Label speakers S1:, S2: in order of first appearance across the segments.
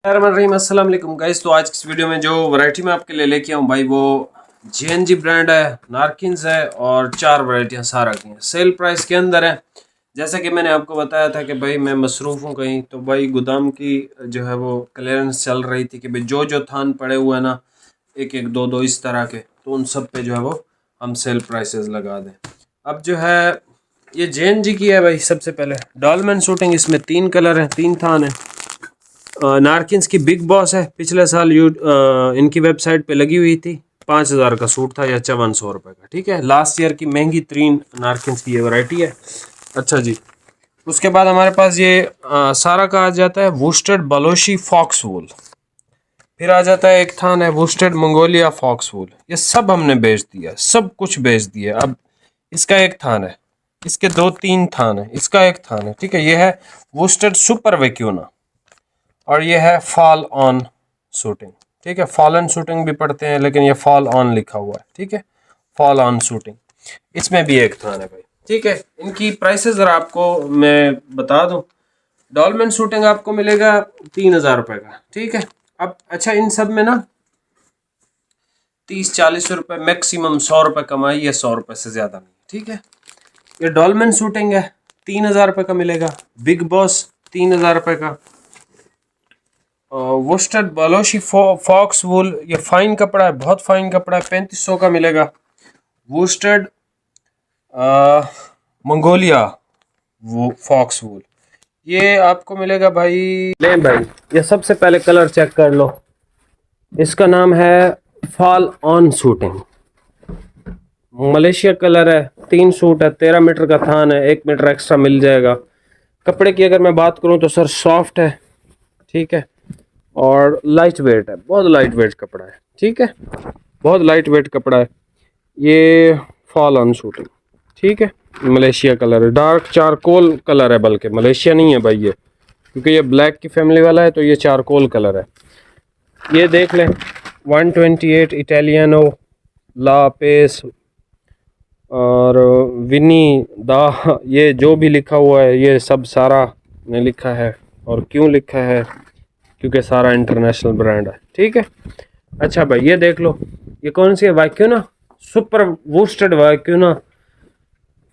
S1: अस्सलाम वालेकुम गाइस। तो आज की इस वीडियो में जो वैरायटी मैं आपके लिए लेके आऊँ भाई वो जेएनजी ब्रांड है, नारकिन्स है और 4 वैरायटियाँ सारा की हैं, सेल प्राइस के अंदर है। जैसा कि मैंने आपको बताया था कि भाई मैं मसरूफ़ हूँ कहीं, तो भाई गोदाम की जो है वो क्लियरेंस चल रही थी कि भाई जो जो थान पड़े हुए हैं ना, एक एक दो दो इस तरह के, तो उन सब पे जो है वो हम सेल प्राइसेस लगा दें। अब जो है ये जेएनजी की है भाई। सबसे पहले डॉलमेन शूटिंग, इसमें 3 कलर हैं, 3 थान है। नारकिन्स की बिग बॉस है, पिछले साल इनकी वेबसाइट पे लगी हुई थी, 5,000 का सूट था या 5400 रुपये का। ठीक है, लास्ट ईयर की महंगी तरीन नारकिन्स की ये वैरायटी है। अच्छा जी, उसके बाद हमारे पास ये सारा का आ जाता है वुस्टेड बलोशी फॉक्स वूल। फिर आ जाता है एक थान है वुस्टेड मंगोलिया फॉक्स वूल। ये सब हमने बेच दिया, सब कुछ बेच दिया। अब इसका एक थान है, इसके 2-3 थान है, इसका एक थान है। ठीक है, ये है वुस्टेड सुपर वेक्यूना और ये है फॉल ऑन शूटिंग। ठीक है, फॉलन शूटिंग भी पढ़ते हैं लेकिन ये फॉल ऑन लिखा हुआ है। ठीक है, फॉल ऑन शूटिंग, इसमें भी एक थान है भाई। ठीक है, इनकी प्राइसेस ज़रा आपको मैं बता दूं। डॉलमेन शूटिंग आपको मिलेगा 3,000 रुपये का। ठीक है, अब अच्छा इन सब में ना 30-40 रुपये मैक्सिमम, 100 रुपये कमाई है, 100 रुपये से ज़्यादा नहीं। ठीक है, ये डॉलमेन शूटिंग है, 3,000 रुपये का मिलेगा। बिग बॉस 3,000 रुपये का। वुस्टेड बलोशी फॉक्स वूल, ये फाइन कपड़ा है, बहुत फाइन कपड़ा है, 3500 का मिलेगा। वुस्टेड मंगोलिया वो फॉक्स वूल, ये आपको मिलेगा भाई। ले भाई, ये सबसे पहले कलर चेक कर लो, इसका नाम है fall on shooting, Malaysia colour है। 3 सूट है, 13 मीटर का थान है, 1 मीटर एक्स्ट्रा मिल जाएगा। कपड़े की अगर मैं बात करूं तो सर सॉफ्ट है। ठीक है, और लाइट वेट है, बहुत लाइट वेट कपड़ा है। ठीक है, बहुत लाइट वेट कपड़ा है। ये फॉल ऑन शूटिंग। ठीक है, मलेशिया कलर है, डार्क चारकोल कलर है, बल्कि मलेशिया नहीं है भाई ये, क्योंकि ये ब्लैक की फैमिली वाला है तो ये चारकोल कलर है। ये देख लें, 128 इटालियनो ला पेस और विनी दा, ये जो भी लिखा हुआ है ये सब सारा ने लिखा है। और क्यों लिखा है? क्योंकि सारा इंटरनेशनल ब्रांड है। ठीक है, अच्छा भाई ये देख लो, ये कौन सी है? वाक्यूना सुपर वुस्टेड वाक्यूना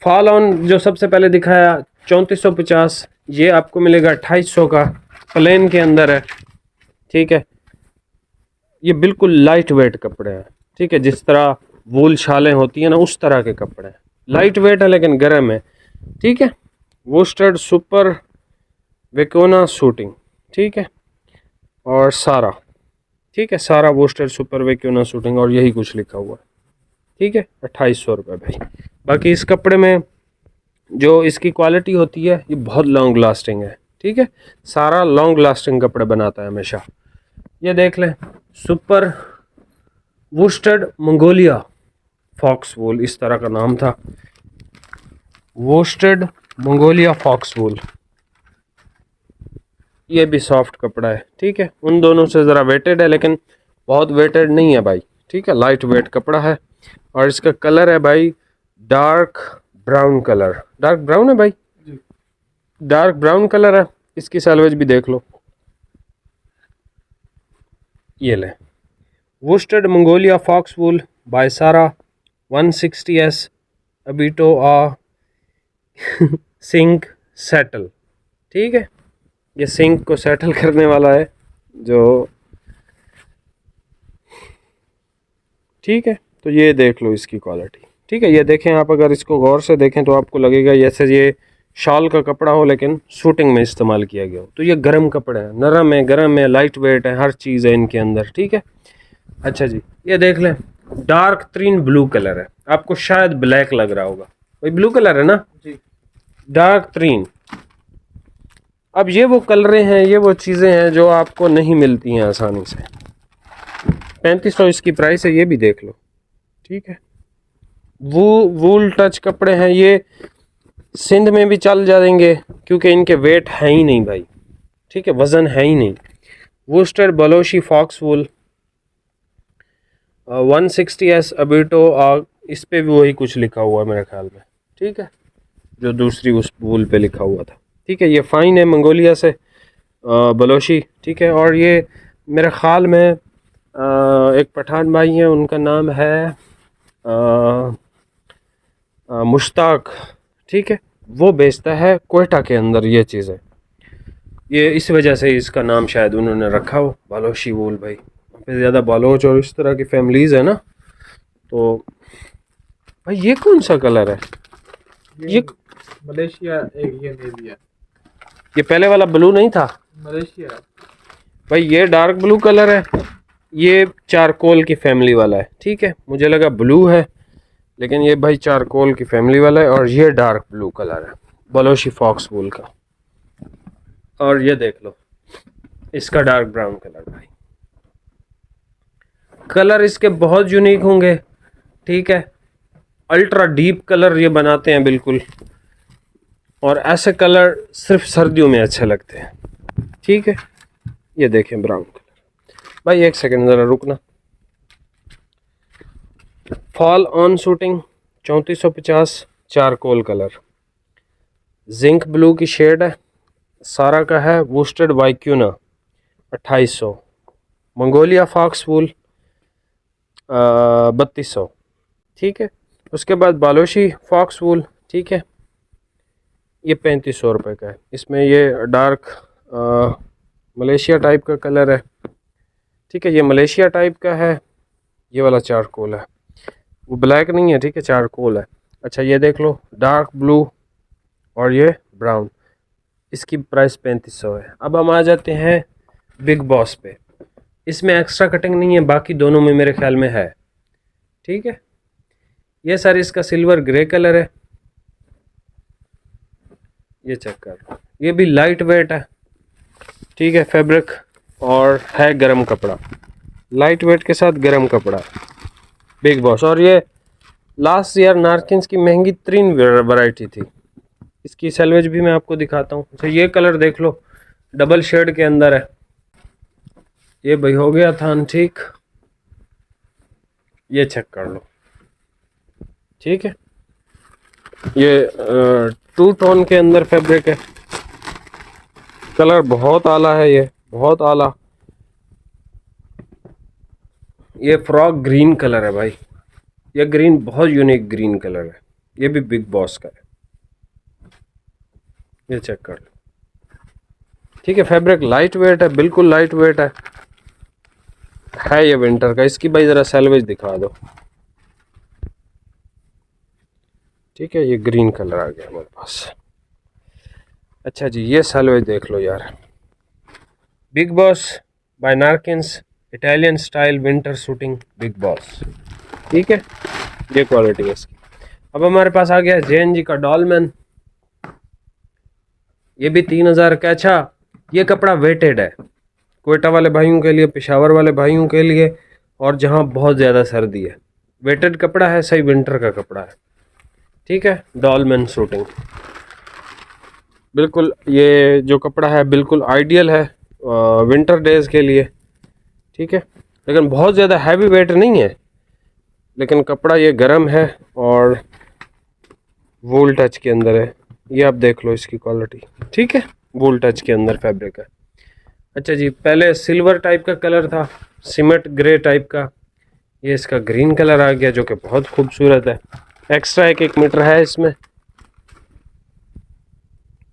S1: फॉल ऑन, जो सबसे पहले दिखाया 3450, ये आपको मिलेगा 2800 का, प्लेन के अंदर है। ठीक है, ये बिल्कुल लाइट वेट कपड़े हैं। ठीक है, जिस तरह वूल शालें होती हैं ना, उस तरह के कपड़े हैं, लाइट वेट है लेकिन गर्म है। ठीक है, वुस्टेड सुपर वेकोना शूटिंग। ठीक है, और सारा, ठीक है, सारा वुस्टेड सुपर वेक्यूना शूटिंग, और यही कुछ लिखा हुआ है। ठीक है, 2800 रुपये भाई। बाकी इस कपड़े में जो इसकी क्वालिटी होती है ये बहुत लॉन्ग लास्टिंग है। ठीक है, सारा लॉन्ग लास्टिंग कपड़े बनाता है हमेशा। ये देख लें, सुपर वुस्टेड मंगोलिया फॉक्स वूल, इस तरह का नाम था, वुस्टेड मंगोलिया फॉक्स वूल। ये भी सॉफ्ट कपड़ा है। ठीक है, उन दोनों से ज़रा वेटेड है लेकिन बहुत वेटेड नहीं है भाई। ठीक है, लाइट वेट कपड़ा है। और इसका कलर है भाई dark brown colour, dark brown है भाई, डार्क ब्राउन कलर है। इसकी सैलवेज भी देख लो, ये ले, वुस्टेड मंगोलिया फॉक्स वूल बाय सारा 160S अबीटो आ सिंक सेटल। ठीक है, ये सिंक को सेटल करने वाला है जो, ठीक है, तो ये देख लो इसकी क्वालिटी। ठीक है, ये देखें आप, अगर इसको गौर से देखें तो आपको लगेगा जैसे ये शॉल का कपड़ा हो लेकिन शूटिंग में इस्तेमाल किया गया हो। तो ये गर्म कपड़ा है, नरम है, गर्म है, लाइट वेट है, हर चीज़ है इनके अंदर। ठीक है, अच्छा जी, ये देख लें, डार्क ग्रीन ब्लू कलर है, आपको शायद ब्लैक लग रहा होगा, भाई ब्लू कलर है ना जी, डार्क ग्रीन। अब ये वो कलरें हैं, ये वो चीज़ें हैं जो आपको नहीं मिलती हैं आसानी से। 3500 इसकी प्राइस है, ये भी देख लो। ठीक है, वूल टच कपड़े हैं, ये सिंध में भी चल जाएंगे क्योंकि इनके वेट है ही नहीं भाई। ठीक है, वज़न है ही नहीं। वुस्टेड बलोशी फॉक्स वूल 160S अबीटो, इस पे भी वही कुछ लिखा हुआ है मेरे ख्याल में। ठीक है, जो दूसरी उस वूल पे लिखा हुआ था। ठीक है, ये फ़ाइन है मंगोलिया से, बलोशी, ठीक है। और ये मेरे ख्याल में एक पठान भाई हैं, उनका नाम है मुश्ताक, ठीक है। वो बेचता है कोयटा के अंदर ये चीज़ें, ये इस वजह से इसका नाम शायद उन्होंने रखा हो बलोशी वूल भाई। वहाँ पे ज़्यादा बलोच और इस तरह की फैमिलीज़ है ना। तो भाई ये कौन सा कलर है? ये
S2: मलेशिया एक ये ले लिया।
S1: ये पहले वाला ब्लू नहीं था
S2: मलेशिया
S1: भाई, ये डार्क ब्लू कलर है, ये चारकोल की फैमिली वाला है, ठीक है। मुझे लगा ब्लू है, लेकिन ये भाई चारकोल की फैमिली वाला है। और ये डार्क ब्लू कलर है बलोशी फॉक्स वूल का। और ये देख लो इसका डार्क ब्राउन कलर भाई, कलर इसके बहुत यूनिक होंगे, ठीक है। अल्ट्रा डीप कलर ये बनाते हैं बिल्कुल, और ऐसे कलर सिर्फ सर्दियों में अच्छे लगते हैं, ठीक है। ये देखें ब्राउन कलर भाई, एक सेकंड ज़रा रुकना। Fall on shooting 3450 charcoal colour, zinc blue की शेड है, सारा का है। वुस्टेड वाइक्यूना 2800, मंगोलिया फॉक्स वूल 3200, ठीक है। उसके बाद बालोशी फॉक्स वूल, ठीक है, ये 3500 रुपये का है। इसमें ये डार्क मलेशिया टाइप का कलर है, ठीक है। ये मलेशिया टाइप का है, ये वाला चारकोल है, वो ब्लैक नहीं है, ठीक है, चारकोल है। अच्छा ये देख लो डार्क ब्लू और ये ब्राउन, इसकी प्राइस 3500 है। अब हम आ जाते हैं बिग बॉस पे। इसमें एक्स्ट्रा कटिंग नहीं है, बाकी दोनों में मेरे ख्याल में है, ठीक है। ये सर इसका सिल्वर ग्रे कलर है, ये चेक कर लो, ये भी लाइट वेट है, ठीक है, फैब्रिक और है गरम कपड़ा, लाइट वेट के साथ गरम कपड़ा बिग बॉस। और ये लास्ट ईयर नारकिन्स की महंगी तरीन वैरायटी थी। इसकी सैलवेज भी मैं आपको दिखाता हूँ। अच्छा ये कलर देख लो, डबल शेड के अंदर है, ये भाई हो गया था ठीक, ये चेक कर लो, ठीक है। ये टू टोन के अंदर फैब्रिक है, कलर बहुत आला है, ये बहुत आला। ये फ्रॉक ग्रीन कलर है भाई, ये ग्रीन बहुत यूनिक ग्रीन कलर है, ये भी बिग बॉस का है, ये चेक कर लो, ठीक है। फैब्रिक लाइट वेट है, बिल्कुल लाइट वेट है ये विंटर का। इसकी भाई ज़रा सैलवेज दिखा दो, ठीक है। ये ग्रीन कलर आ गया हमारे पास। अच्छा जी ये सैलवेज देख लो यार, बिग बॉस बाय नारकिन्स Italian style winter shooting Big Boss, ठीक है, ये क्वालिटी है इसकी। अब हमारे पास आ गया JNG का डॉलमैन, ये भी 3000 का। अच्छा ये कपड़ा वेटेड है, कोयटा वाले भाइयों के लिए, पेशावर वाले भाइयों के लिए, और जहाँ बहुत ज़्यादा सर्दी है, वेटेड कपड़ा है, सही विंटर का कपड़ा है, ठीक है। डॉलमैन शूटिंग बिल्कुल, ये जो कपड़ा है बिल्कुल आइडियल है विंटर डेज के लिए, ठीक है। लेकिन बहुत ज़्यादा हैवी वेट नहीं है, लेकिन कपड़ा ये गर्म है और वूल टच के अंदर है, ये आप देख लो इसकी क्वालिटी, ठीक है, वूल टच के अंदर फैब्रिक है। अच्छा जी पहले सिल्वर टाइप का कलर था, सीमेंट ग्रे टाइप का, ये इसका ग्रीन कलर आ गया जो कि बहुत खूबसूरत है। एक्स्ट्रा 1 मीटर है इसमें,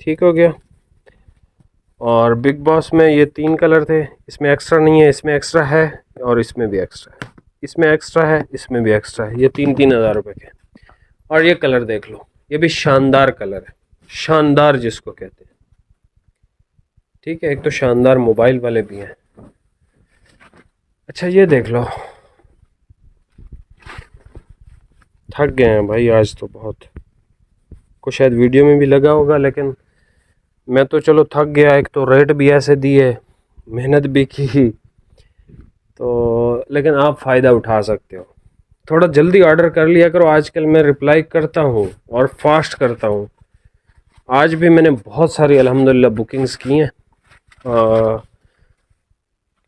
S1: ठीक हो गया। और बिग बॉस में ये 3 कलर थे, इसमें एक्स्ट्रा नहीं है, इसमें एक्स्ट्रा है और इसमें भी एक्स्ट्रा है, इसमें एक्स्ट्रा है, इसमें भी एक्स्ट्रा है, ये 3-3 हज़ार रुपये के। और ये कलर देख लो, ये भी शानदार कलर है, शानदार जिसको कहते हैं, ठीक है। एक तो शानदार मोबाइल वाले भी हैं। अच्छा ये देख लो, थक गए हैं भाई आज तो बहुत, को शायद वीडियो में भी लगा होगा, लेकिन मैं तो चलो थक गया। एक तो रेट भी ऐसे दिए, मेहनत भी की, तो लेकिन आप फ़ायदा उठा सकते हो, थोड़ा जल्दी ऑर्डर कर लिया करो। आजकल मैं रिप्लाई करता हूँ और फास्ट करता हूँ, आज भी मैंने बहुत सारी अल्हम्दुलिल्लाह बुकिंग्स की हैं,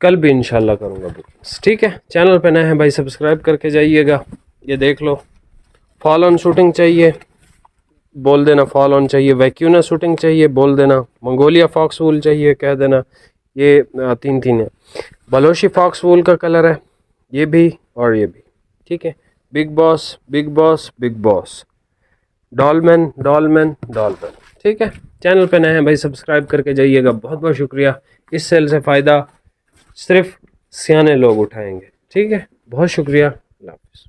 S1: कल भी इंशाल्लाह करूँगा बुकिंग्स, ठीक है। चैनल पे नए हैं भाई सब्सक्राइब करके जाइएगा। ये देख लो, फॉल ऑन शूटिंग चाहिए, बोल देना फॉल ऑन चाहिए, वैक्यूना शूटिंग चाहिए बोल देना, मंगोलिया फॉक्स वूल चाहिए कह देना। ये 3 है। बलोशी फॉक्स वूल का कलर है ये भी और ये भी, ठीक है। Big Boss Big Boss Big Boss, Dolman Dolman Dolman, ठीक है। चैनल पे नए हैं भाई सब्सक्राइब करके जाइएगा। बहुत बहुत शुक्रिया। इस सेल से फ़ायदा सिर्फ सियाने लोग उठाएंगे, ठीक है। बहुत शुक्रिया। अल्लाह हाफ़िज़।